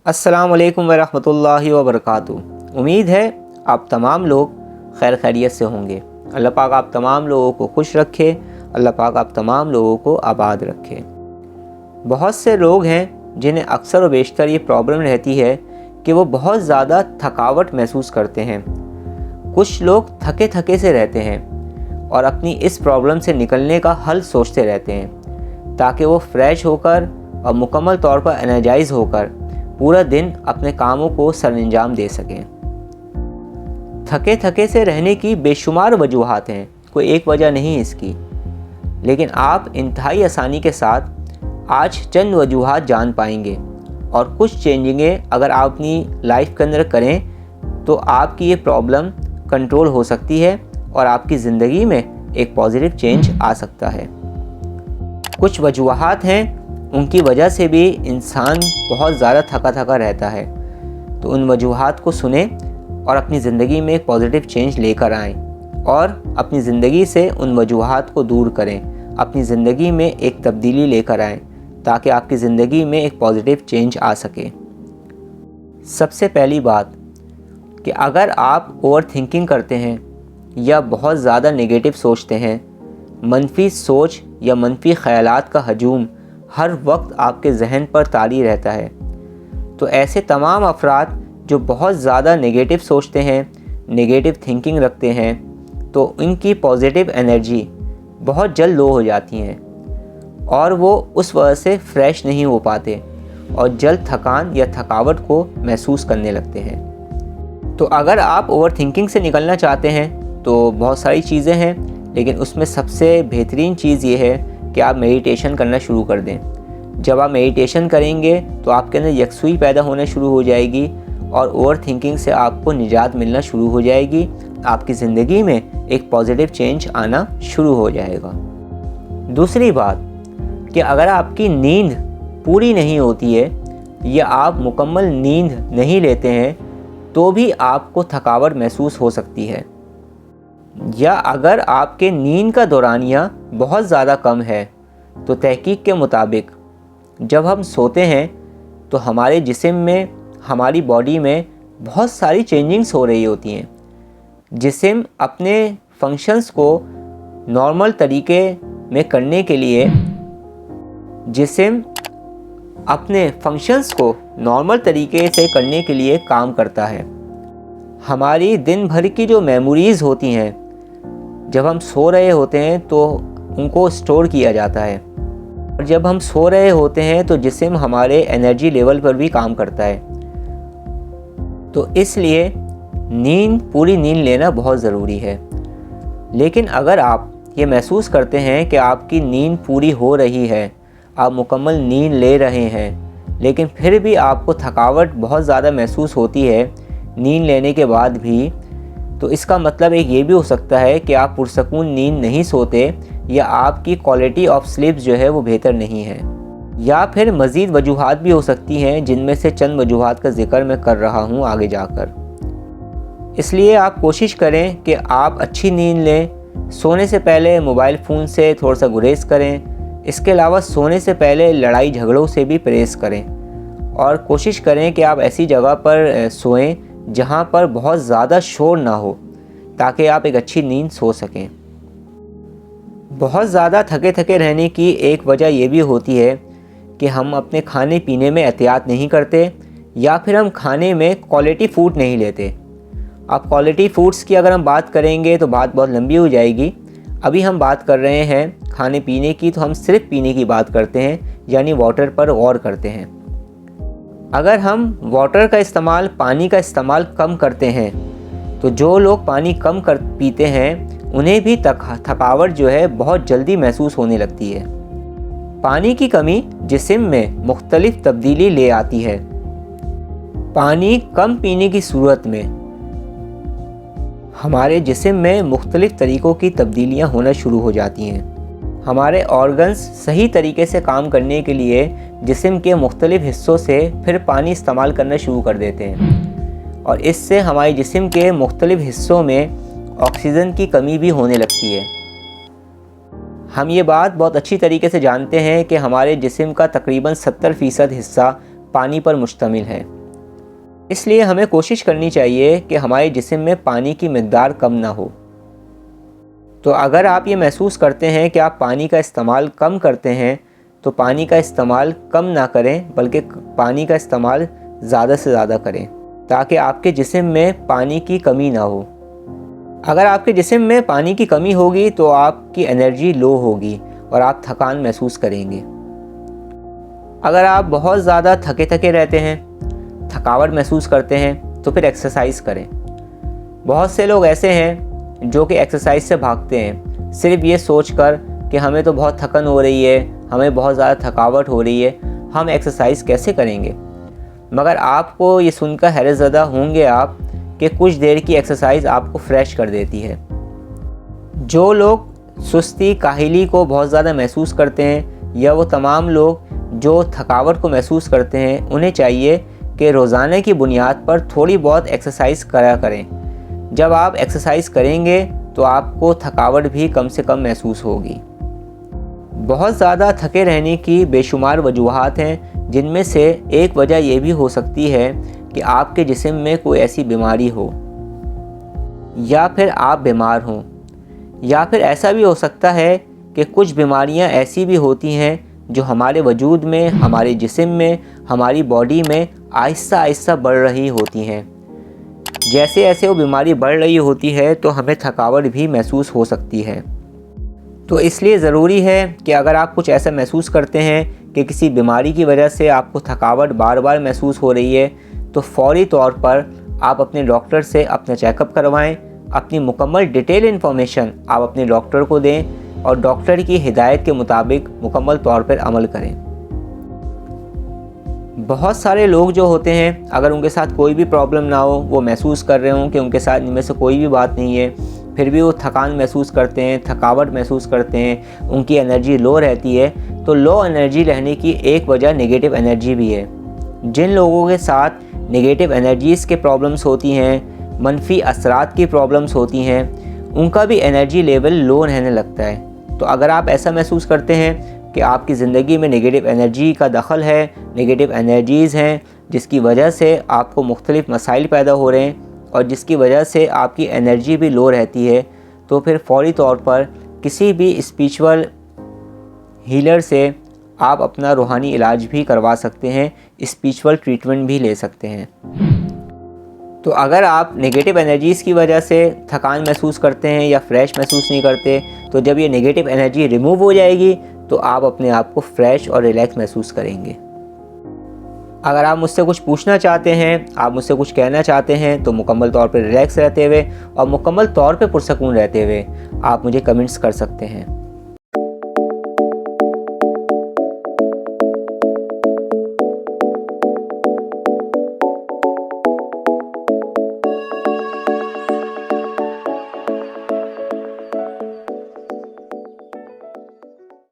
अस्सलाम वालेकुम वरहमतुल्लाहि वबरकातुहू। उम्मीद है आप तमाम लोग खैर खैरियत से होंगे। अल्लाह पाक आप तमाम लोगों को खुश रखे, अल्लाह पाक आप तमाम लोगों को आबाद रखे। बहुत से लोग हैं जिन्हें अक्सर व बेशतर ये प्रॉब्लम रहती है कि वो बहुत ज़्यादा थकावट महसूस करते हैं। कुछ लोग थके थके से रहते हैं और अपनी इस प्रॉब्लम से निकलने का हल सोचते रहते हैं ताकि वो फ्रेश होकर और मुकम्मल तौर पर एनर्जाइज होकर पूरा दिन अपने कामों को सरअंजाम दे सकें। थके थके से रहने की बेशुमार वजूहात हैं, कोई एक वजह नहीं इसकी, लेकिन आप इंतहाई आसानी के साथ आज चंद वजूहात जान पाएंगे और कुछ चेंजिंगें अगर आप अपनी लाइफ के अंदर करें तो आपकी ये प्रॉब्लम कंट्रोल हो सकती है और आपकी ज़िंदगी में एक पॉजिटिव चेंज आ सकता है। कुछ वजूहात हैं उनकी वजह से भी इंसान बहुत ज़्यादा थका थका रहता है, तो उन वजूहात को सुने और अपनी ज़िंदगी में एक पॉजिटिव चेंज लेकर आएँ और अपनी ज़िंदगी से उन वजूहात को दूर करें, अपनी ज़िंदगी में एक तब्दीली लेकर आएँ ताकि आपकी ज़िंदगी में एक पॉजिटिव चेंज आ सके। सबसे पहली बात कि अगर आप ओवर थिंकिंग करते हैं या बहुत ज़्यादा नेगेटिव सोचते हैं, मनफी सोच या मनफी ख़यालात का हजूम हर वक्त आपके जहन पर तारी रहता है, तो ऐसे तमाम अफराद जो बहुत ज़्यादा नेगेटिव सोचते हैं, नेगेटिव थिंकिंग रखते हैं, तो इनकी पॉजिटिव एनर्जी बहुत जल्द लो हो जाती हैं और वो उस वजह से फ्रेश नहीं हो पाते और जल्द थकान या थकावट को महसूस करने लगते हैं। तो अगर आप ओवर थिंकिंग से निकलना चाहते हैं तो बहुत सारी चीज़ें हैं, लेकिन उसमें सबसे बेहतरीन चीज़ ये है कि आप मेडिटेशन करना शुरू कर दें। जब आप मेडिटेशन करेंगे तो आपके अंदर यकसुई पैदा होना शुरू हो जाएगी और ओवर थिंकिंग से आपको निजात मिलना शुरू हो जाएगी, आपकी ज़िंदगी में एक पॉजिटिव चेंज आना शुरू हो जाएगा। दूसरी बात कि अगर आपकी नींद पूरी नहीं होती है या आप मुकम्मल नींद नहीं लेते हैं तो भी आपको थकावट महसूस हो सकती है, या अगर आपके नींद का दौरानिया बहुत ज़्यादा कम है तो तहकीक के मुताबिक जब हम सोते हैं तो हमारे जिस्म में, हमारी बॉडी में बहुत सारी चेंजिंग्स हो रही होती हैं। जिस्म अपने फंक्शंस को नॉर्मल तरीके में करने के लिए काम करता है। हमारी दिन भर की जो मेमोरीज़ होती हैं जब हम सो रहे होते हैं तो उनको स्टोर किया जाता है, और जब हम सो रहे होते हैं तो जिस्म हमारे एनर्जी लेवल पर भी काम करता है। तो इसलिए पूरी नींद लेना बहुत ज़रूरी है। लेकिन अगर आप ये महसूस करते हैं कि आपकी नींद पूरी हो रही है, आप मुकम्मल नींद ले रहे हैं, लेकिन फिर भी आपको थकावट बहुत ज़्यादा महसूस होती है नींद लेने के बाद भी, तो इसका मतलब एक ये भी हो सकता है कि आप पुरसकून नींद नहीं सोते या आपकी क्वालिटी ऑफ स्लीप जो है वो बेहतर नहीं है, या फिर मज़ीद वजूहात भी हो सकती हैं जिनमें से चंद वजूहात का जिक्र मैं कर रहा हूँ आगे जाकर। इसलिए आप कोशिश करें कि आप अच्छी नींद लें। सोने से पहले मोबाइल फ़ोन से थोड़ा सा गुरेज करें। इसके अलावा सोने से पहले लड़ाई झगड़ों से भी परहेज़ करें और कोशिश करें कि आप ऐसी जगह पर सोएं जहां पर बहुत ज़्यादा शोर ना हो ताकि आप एक अच्छी नींद सो सकें। बहुत ज़्यादा थके थके रहने की एक वजह यह भी होती है कि हम अपने खाने पीने में एहतियात नहीं करते या फिर हम खाने में क्वालिटी फ़ूड नहीं लेते। अब क्वालिटी फ़ूड्स की अगर हम बात करेंगे तो बात बहुत लंबी हो जाएगी। अभी हम बात कर रहे हैं खाने पीने की, तो हम सिर्फ पीने की बात करते हैं, यानी वाटर पर गौर करते हैं। अगर हम वाटर का इस्तेमाल, पानी का इस्तेमाल कम करते हैं तो जो लोग पानी कम पीते हैं उन्हें भी थकावट जो है बहुत जल्दी महसूस होने लगती है। पानी की कमी जिस्म में मुख्तलिफ तब्दीली ले आती है। पानी कम पीने की सूरत में हमारे जिस्म में मुख्तलिफ तरीक़ों की तब्दीलियां होना शुरू हो जाती हैं। हमारे ऑर्गन्स सही तरीके से काम करने के लिए जिस्म के मुख्तलिफ हिस्सों से फिर पानी इस्तेमाल करना शुरू कर देते हैं और इससे हमारे जिस्म के मुख्तलिफ हिस्सों में ऑक्सीजन की कमी भी होने लगती है। हम ये बात बहुत अच्छी तरीके से जानते हैं कि हमारे जिस्म का तकरीबन 70% हिस्सा पानी पर मुश्तमिल है। इसलिए हमें कोशिश करनी चाहिए कि हमारे जिस्म में पानी की मिक़दार कम ना हो। तो अगर आप ये महसूस करते हैं कि आप पानी का इस्तेमाल कम करते हैं, तो पानी का इस्तेमाल कम ना करें, बल्कि पानी का इस्तेमाल ज़्यादा से ज़्यादा करें, ताकि आपके जिस्म में पानी की कमी ना हो। अगर आपके जिस्म में पानी की कमी होगी तो आपकी एनर्जी लो होगी और आप थकान महसूस करेंगे। अगर आप बहुत ज़्यादा थके थके रहते हैं, थकावट महसूस करते हैं, तो फिर एक्सरसाइज करें। बहुत से लोग ऐसे हैं जो कि एक्सरसाइज से भागते हैं, सिर्फ ये सोचकर कि हमें तो बहुत थकन हो रही है, हमें बहुत ज़्यादा थकावट हो रही है, हम एक्सरसाइज कैसे करेंगे। मगर आपको ये सुनकर हैरतज़दा होंगे आप कि कुछ देर की एक्सरसाइज आपको फ्रेश कर देती है। जो लोग सुस्ती काहिली को बहुत ज़्यादा महसूस करते हैं, या वो तमाम लोग जो थकावट को महसूस करते हैं, उन्हें चाहिए कि रोज़ाना की बुनियाद पर थोड़ी बहुत एक्सरसाइज करा करें। जब आप एक्सरसाइज करेंगे तो आपको थकावट भी कम से कम महसूस होगी। बहुत ज़्यादा थके रहने की बेशुमार वजूहात हैं, जिनमें से एक वजह यह भी हो सकती है कि आपके जिस्म में कोई ऐसी बीमारी हो, या फिर आप बीमार हों, या फिर ऐसा भी हो सकता है कि कुछ बीमारियां ऐसी भी होती हैं जो हमारे वजूद में, हमारे जिस्म में, हमारी बॉडी में आहिस्ता आहिस्ता बढ़ रही होती हैं। जैसे जैसे वो बीमारी बढ़ रही होती है तो हमें थकावट भी महसूस हो सकती है। तो इसलिए ज़रूरी है कि अगर आप कुछ ऐसा महसूस करते हैं कि किसी बीमारी की वजह से आपको थकावट बार बार महसूस हो रही है, तो फ़ौरी तौर पर आप अपने डॉक्टर से अपना चेकअप करवाएं। अपनी मुकम्मल डिटेल इन्फॉर्मेशन आप अपने डॉक्टर को दें और डॉक्टर की हिदायत के मुताबिक मुकम्मल तौर पर अमल करें। बहुत सारे लोग जो होते हैं, अगर उनके साथ कोई भी प्रॉब्लम ना हो, वो महसूस कर रहे हों कि उनके साथ इनमें से कोई भी बात नहीं है, फिर भी वो थकान महसूस करते हैं, थकावट महसूस करते हैं, उनकी एनर्जी लो रहती है, तो लो एनर्जी रहने की एक वजह नेगेटिव एनर्जी भी है। जिन लोगों के साथ नेगेटिव एनर्जीज़ के प्रॉब्लम्स होती हैं, मनफी असरात की प्रॉब्लम्स होती हैं, उनका भी एनर्जी लेवल लो रहने लगता है। तो अगर आप ऐसा महसूस करते हैं कि आपकी ज़िंदगी में नेगेटिव एनर्जी का दखल है, नेगेटिव एनर्जीज़ हैं, जिसकी वजह से आपको मुख्तलिफ़ मसाइल पैदा हो रहे हैं और जिसकी वजह से आपकी एनर्जी भी लो रहती है, तो फिर फ़ौरी तौर पर किसी भी स्पिरिचुअल हीलर से आप अपना रूहानी इलाज भी करवा सकते हैं, स्पिरिचुअल ट्रीटमेंट भी ले सकते हैं। तो अगर आप नेगेटिव एनर्जीज़ की वजह से थकान महसूस करते हैं या फ्रेश महसूस नहीं करते, तो जब ये नेगेटिव एनर्जी रिमूव हो जाएगी तो आप अपने आप को फ्रेश और रिलैक्स महसूस करेंगे। अगर आप मुझसे कुछ पूछना चाहते हैं, आप मुझसे कुछ कहना चाहते हैं, तो मुकम्मल तौर पर रिलैक्स रहते हुए और मुकम्मल तौर पर पुरसकून रहते हुए आप मुझे कमेंट्स कर सकते हैं।